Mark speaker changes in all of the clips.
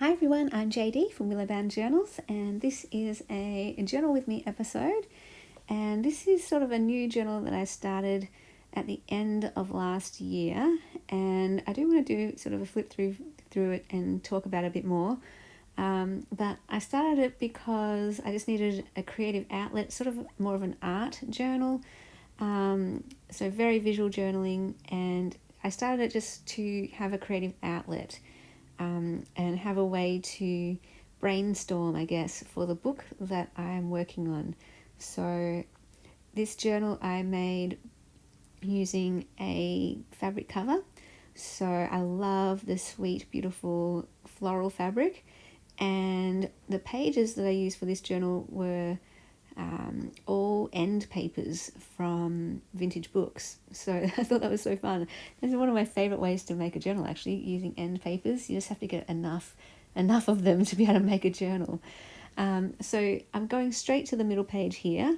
Speaker 1: Hi everyone, I'm JD from Willowbound Journals, and this is a Journal With Me episode. And this is sort of a new journal that I started at the end of last year, and I do want to do sort of a flip through it and talk about it a bit more. But I started it because I just needed a creative outlet, sort of more of an art journal, so very visual journaling, and I started it just to have a creative outlet. And have a way to brainstorm, I guess, for the book that I'm working on. So this journal I made using a fabric cover. So I love the sweet, beautiful floral fabric. And the pages that I used for this journal were all end papers from vintage books. So I thought that was so fun. This is one of my favorite ways to make a journal, actually, using end papers. You just have to get enough of them to be able to make a journal. So I'm going straight to the middle page here,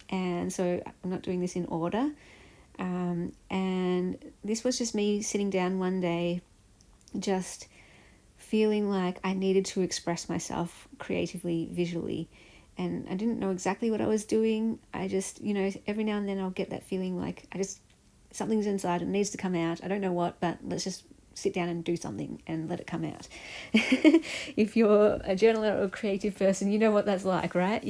Speaker 1: and so I'm not doing this in order. And this was just me sitting down one day, just feeling like I needed to express myself creatively, visually. And I didn't know exactly what I was doing. I just, every now and then I'll get that feeling like something's inside, it needs to come out. I don't know what, but let's just sit down and do something and let it come out. If you're a journaler or a creative person, you know what that's like, right?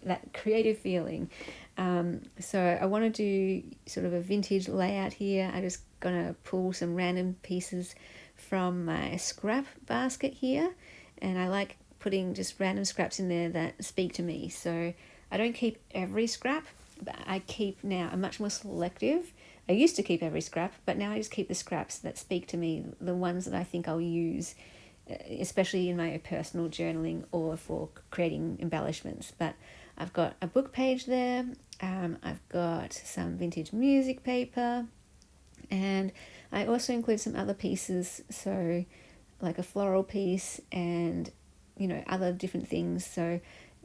Speaker 1: That creative feeling. So I want to do sort of a vintage layout here. I'm just going to pull some random pieces from my scrap basket here. And I like putting just random scraps in there that speak to me. So I don't keep every scrap, but I'm much more selective. I used to keep every scrap, but now I just keep the scraps that speak to me, the ones that I think I'll use, especially in my personal journaling or for creating embellishments. But I've got a book page there. I've got some vintage music paper, and I also include some other pieces, so like a floral piece and other different things. So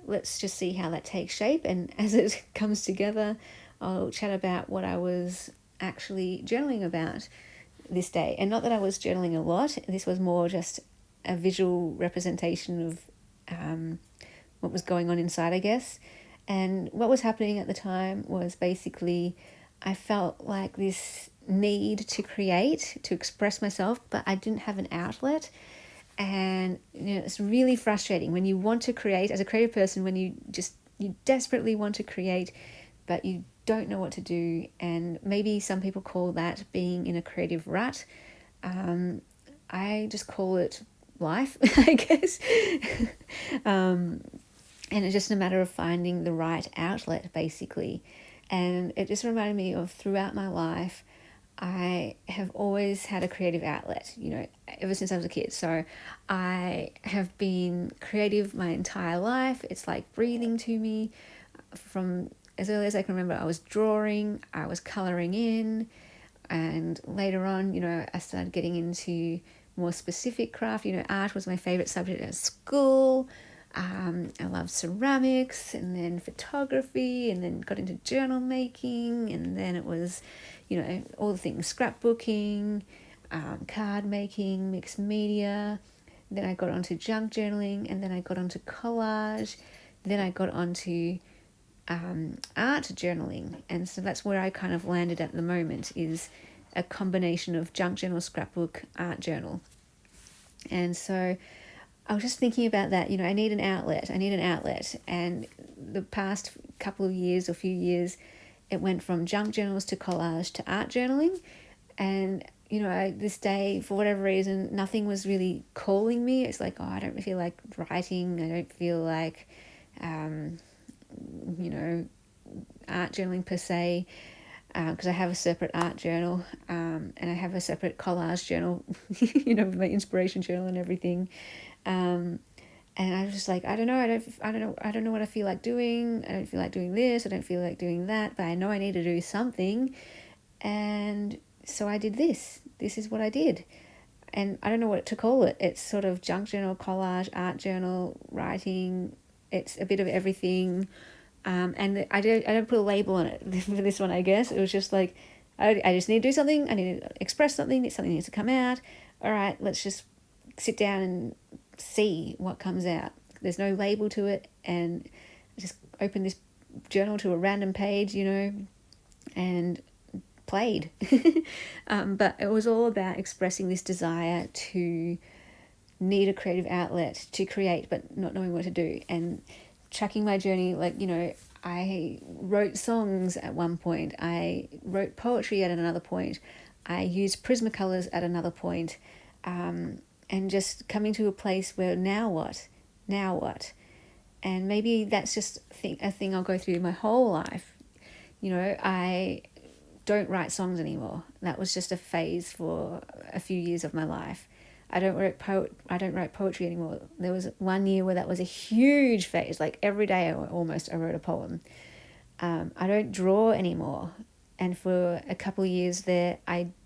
Speaker 1: let's just see how that takes shape, and as it comes together, I'll chat about what I was actually journaling about this day. And not that I was journaling a lot, this was more just a visual representation of what was going on inside, I guess. And what was happening at the time was basically I felt like this need to create, to express myself, but I didn't have an outlet. And it's really frustrating when you want to create as a creative person, when you desperately want to create, but you don't know what to do. And maybe some people call that being in a creative rut. I just call it life, I guess. And it's just a matter of finding the right outlet, basically. And it just reminded me of throughout my life, I have always had a creative outlet, ever since I was a kid. So I have been creative my entire life. It's like breathing to me. From as early as I can remember, I was drawing, I was colouring in, and later on, I started getting into more specific craft. Art was my favourite subject at school. I loved ceramics, and then photography, and then got into journal making, and then it was all the things, scrapbooking, card making, mixed media. Then I got onto junk journaling, and then I got onto collage. Then I got onto art journaling. And so that's where I kind of landed at the moment, is a combination of junk journal, scrapbook, art journal. And so I was just thinking about that, I need an outlet. And the past couple of years or few years, it went from junk journals to collage to art journaling. And, this day, for whatever reason, nothing was really calling me. It's like, I don't feel like writing. I don't feel like, art journaling per se, because I have a separate art journal, and I have a separate collage journal, my inspiration journal and everything. And I was just like, I don't know what I feel like doing. I don't feel like doing this. I don't feel like doing that, but I know I need to do something. And so I did this. This is what I did. And I don't know what to call it. It's sort of junk journal, collage, art journal, writing. It's a bit of everything. And I don't put a label on it for this one, I guess. It was just like, I just need to do something. I need to express something. Something needs to come out. All right, let's just sit down and see what comes out. There's no label to it, and I just opened this journal to a random page, and played. But it was all about expressing this desire to need a creative outlet to create, but not knowing what to do, and tracking my journey. I wrote songs at one point, I wrote poetry at another point, I used Prismacolors at another point, and just coming to a place where now what? And maybe that's just a thing I'll go through my whole life. I don't write songs anymore. That was just a phase for a few years of my life. I don't write poetry anymore. There was 1 year where that was a huge phase. Like every day I wrote a poem. I don't draw anymore. And for a couple of years there,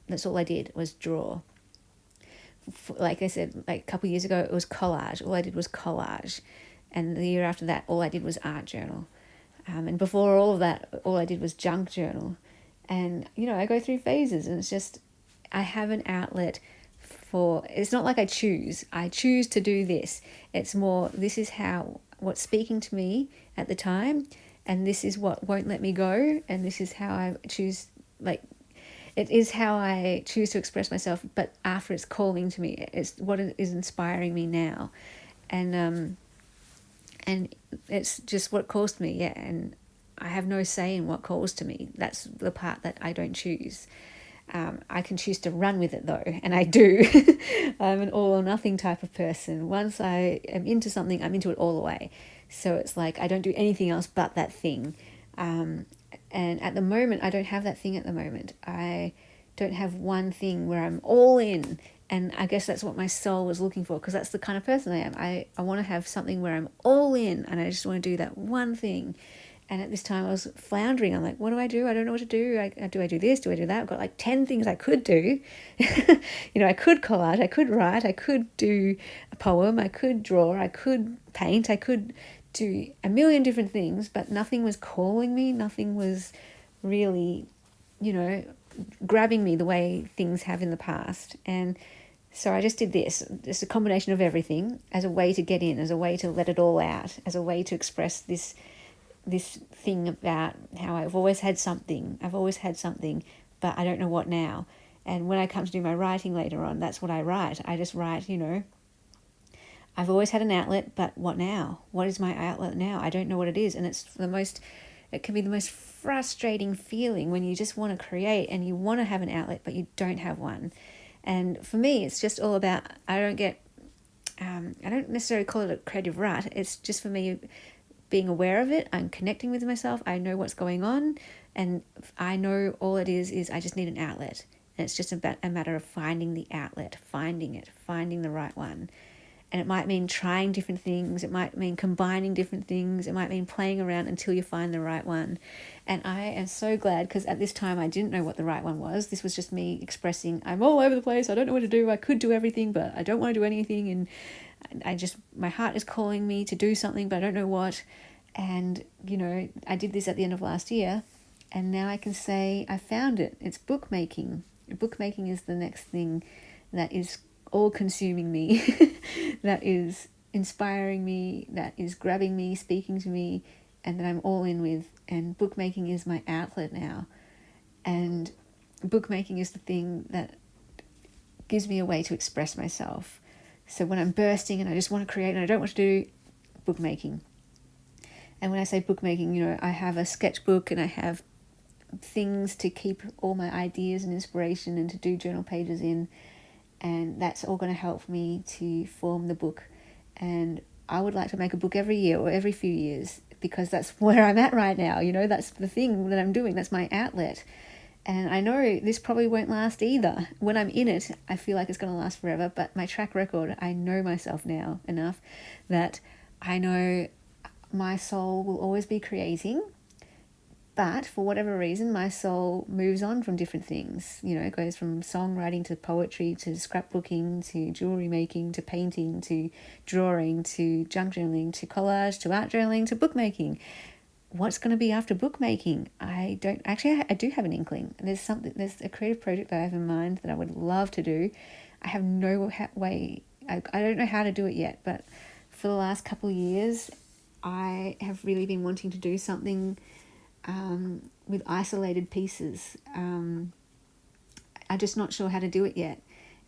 Speaker 1: that's all I did was draw. Like I said, like a couple of years ago, it was collage. All I did was collage. And the year after that, all I did was art journal. And before all of that, all I did was junk journal. And, I go through phases, and it's just, I have an outlet for, it's not like I choose to do this. It's more, this is what's speaking to me at the time, and this is what won't let me go, and this is how I choose, it is how I choose to express myself, but after it's calling to me, it's what is inspiring me now. And it's just what calls to me, yeah, and I have no say in what calls to me. That's the part that I don't choose. I can choose to run with it though, and I do. I'm an all or nothing type of person. Once I am into something, I'm into it all the way. So it's like I don't do anything else but that thing. And at the moment, I don't have that thing at the moment. I don't have one thing where I'm all in. And I guess that's what my soul was looking for, because that's the kind of person I am. I want to have something where I'm all in, and I just want to do that one thing. And at this time I was floundering. I'm like, what do I do? I don't know what to do. Do I do this? Do I do that? I've got like 10 things I could do. I could collage, I could write, I could do a poem, I could draw, I could paint, I could do a million different things, but nothing was calling me. Nothing was really, grabbing me the way things have in the past. And so I just did this, just a combination of everything as a way to get in, as a way to let it all out, as a way to express this thing about how I've always had something, but I don't know what now. And when I come to do my writing later on, that's what I write. I just write, I've always had an outlet, but what now? What is my outlet now? I don't know what it is. And it can be the most frustrating feeling when you just want to create and you want to have an outlet, but you don't have one. And for me, it's just all about, I don't necessarily call it a creative rut. It's just for me, being aware of it, I'm connecting with myself, I know what's going on, and I know all it is I just need an outlet. And it's just about a matter of finding the outlet, finding the right one. And it might mean trying different things, it might mean combining different things, it might mean playing around until you find the right one. And I am so glad, because at this time I didn't know what the right one was. This was just me expressing, I'm all over the place, I don't know what to do, I could do everything, but I don't want to do anything, and my heart is calling me to do something, but I don't know what. And, I did this at the end of last year, and now I can say I found it. It's bookmaking. Bookmaking is the next thing that is all consuming me, that is inspiring me, that is grabbing me, speaking to me, and that I'm all in with. And bookmaking is my outlet now. And bookmaking is the thing that gives me a way to express myself. So when I'm bursting and I just want to create and I don't want to do, bookmaking. And when I say bookmaking, I have a sketchbook and I have things to keep all my ideas and inspiration and to do journal pages in. And that's all going to help me to form the book. And I would like to make a book every year or every few years, because that's where I'm at right now. That's the thing that I'm doing. That's my outlet. And I know this probably won't last either. When I'm in it, I feel like it's going to last forever. But my track record, I know myself now enough that I know my soul will always be creating. But for whatever reason, my soul moves on from different things. It goes from songwriting to poetry to scrapbooking to jewelry making to painting to drawing to junk journaling to collage to art journaling to bookmaking. What's going to be after bookmaking? I do have an inkling. There's a creative project that I have in mind that I would love to do. I have no way I don't know how to do it yet, but for the last couple of years, I have really been wanting to do something with isolated pieces. I'm just not sure how to do it yet.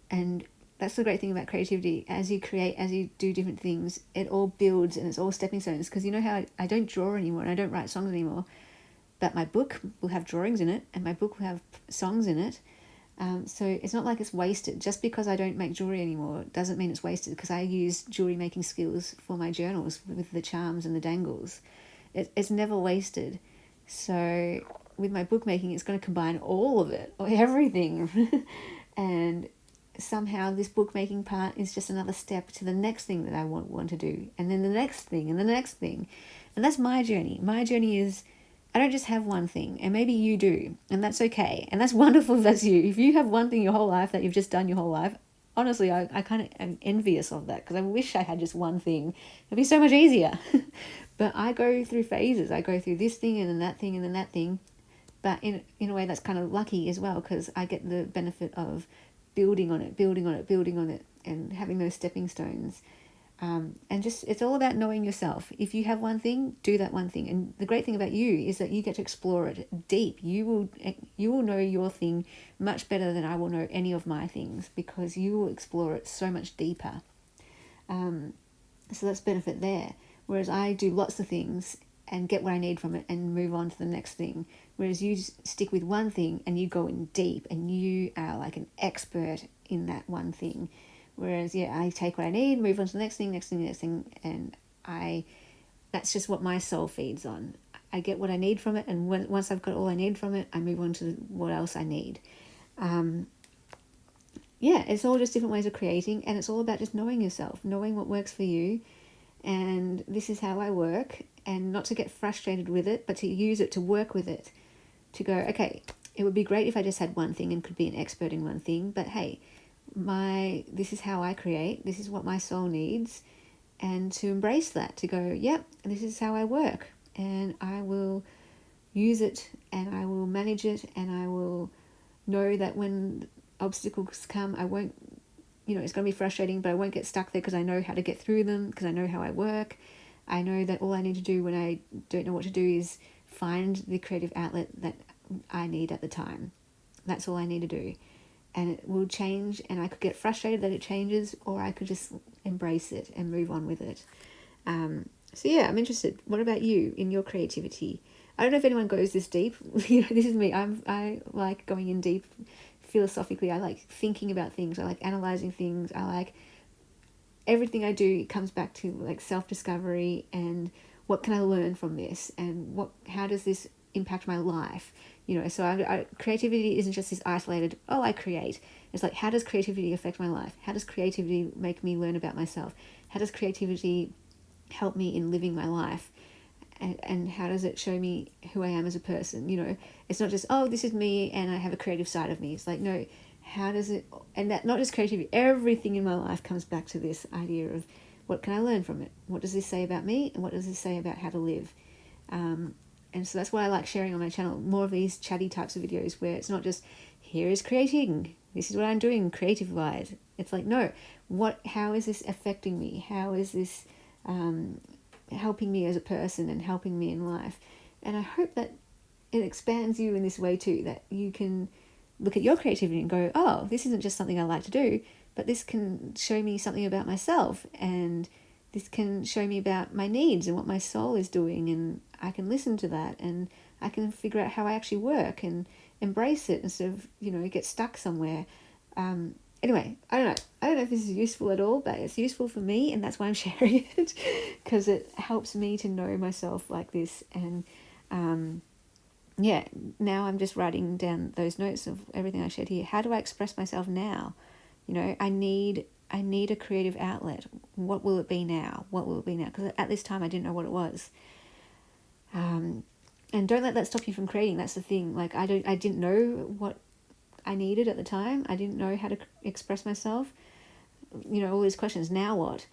Speaker 1: And that's the great thing about creativity. As you create, as you do different things, it all builds and it's all stepping stones. Because you know how I don't draw anymore and I don't write songs anymore, but my book will have drawings in it and my book will have songs in it. So it's not like it's wasted. Just because I don't make jewelry anymore doesn't mean it's wasted, because I use jewelry making skills for my journals with the charms and the dangles. It's never wasted. So with my bookmaking, it's going to combine all of it, or everything. And somehow this bookmaking part is just another step to the next thing that I want to do. And then the next thing and the next thing. And that's my journey. My journey is, I don't just have one thing, and maybe you do, and that's okay. And that's wonderful if that's you. If you have one thing your whole life that you've just done your whole life, honestly, I kind of am envious of that, because I wish I had just one thing. It'd be so much easier. But I go through phases. I go through this thing and then that thing and then that thing. But in a way that's kind of lucky as well, because I get the benefit of building on it, and having those stepping stones. And just, it's all about knowing yourself. If you have one thing, do that one thing. And the great thing about you is that you get to explore it deep. You will know your thing much better than I will know any of my things, because you will explore it so much deeper. So that's benefit there. Whereas I do lots of things and get what I need from it and move on to the next thing. Whereas you stick with one thing and you go in deep and you are like an expert in that one thing. Whereas, I take what I need, move on to the next thing, and that's just what my soul feeds on. I get what I need from it, and once I've got all I need from it, I move on to what else I need. It's all just different ways of creating, and it's all about just knowing yourself, knowing what works for you, and this is how I work, and not to get frustrated with it, but to use it, to work with it, to go, okay, it would be great if I just had one thing and could be an expert in one thing, but hey, this is how I create, this is what my soul needs, and to embrace that, to go, yep, this is how I work, and I will use it, and I will manage it, and I will know that when obstacles come, I won't, it's going to be frustrating, but I won't get stuck there, because I know how to get through them, because I know how I work. I know that all I need to do when I don't know what to do is find the creative outlet that I need at the time. That's all I need to do. And it will change, and I could get frustrated that it changes, or I could just embrace it and move on with it. I'm interested. What about you in your creativity? I don't know if anyone goes this deep. This is me. I like going in deep philosophically. I like thinking about things. I like analyzing things. I like everything I do. It comes back to like self-discovery and what can I learn from this, and how does this impact my life? So creativity isn't just this isolated, I create. It's like, how does creativity affect my life? How does creativity make me learn about myself? How does creativity help me in living my life? And how does it show me who I am as a person? It's not just, this is me and I have a creative side of me. It's like, no, how does it, and that not just creativity, everything in my life comes back to this idea of what can I learn from it? What does this say about me? And what does this say about how to live? And so that's why I like sharing on my channel more of these chatty types of videos, where it's not just, here is creating, this is what I'm doing creative wise. It's like, no, how is this affecting me? How is this helping me as a person and helping me in life? And I hope that it expands you in this way too, that you can look at your creativity and go, this isn't just something I like to do, but this can show me something about myself, and this can show me about my needs and what my soul is doing, and I can listen to that, and I can figure out how I actually work and embrace it instead of, get stuck somewhere. Anyway, I don't know if this is useful at all, but it's useful for me, and that's why I'm sharing it, because it helps me to know myself like this. And now I'm just writing down those notes of everything I shared here. How do I express myself now? I need a creative outlet. What will it be now? Because at this time I didn't know what it was. And don't let that stop you from creating. That's the thing. Like, I didn't know what I needed at the time. I didn't know how to express myself. All these questions. Now what?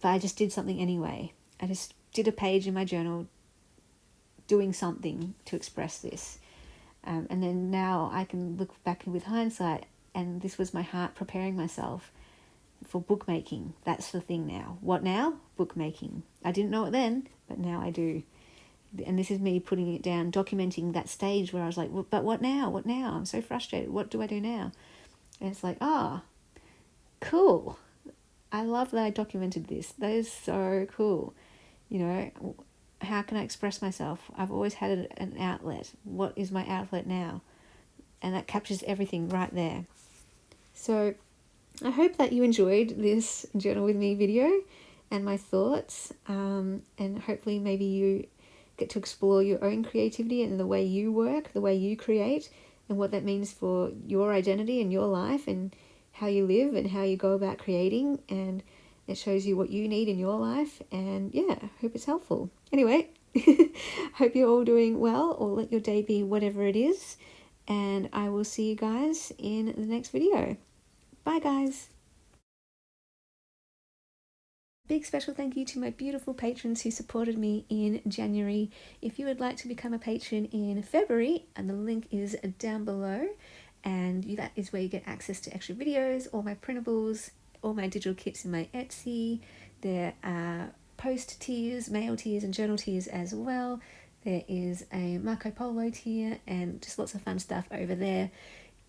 Speaker 1: But I just did something anyway. I just did a page in my journal, doing something to express this. And then now I can look back with hindsight, and this was my heart preparing myself. for bookmaking. That's the thing now. What now? Bookmaking. I didn't know it then, but now I do. And this is me putting it down, documenting that stage where I was like, well, but what now? What now? I'm so frustrated. What do I do now? And it's like, cool. I love that I documented this. That is so cool. You know, how can I express myself? I've always had an outlet. What is my outlet now? And that captures everything right there. So I hope that you enjoyed this Journal With Me video and my thoughts. And hopefully maybe you get to explore your own creativity and the way you work, the way you create, and what that means for your identity and your life and how you live and how you go about creating. And it shows you what you need in your life. And yeah, I hope it's helpful. Anyway, hope you're all doing well, or let your day be whatever it is. And I will see you guys in the next video. Bye, guys. Big special thank you to my beautiful patrons who supported me in January. If you would like to become a patron in February, and the link is down below, and that is where you get access to extra videos, all my printables, all my digital kits in my Etsy. There are post tiers, mail tiers, and journal tiers as well. There is a Marco Polo tier and just lots of fun stuff over there.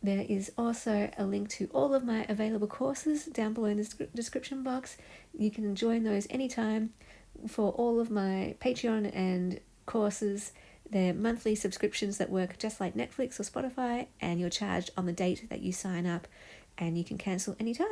Speaker 1: There is also a link to all of my available courses down below in the description box. You can join those anytime for all of my Patreon and courses. They're monthly subscriptions that work just like Netflix or Spotify, and you're charged on the date that you sign up, and you can cancel anytime.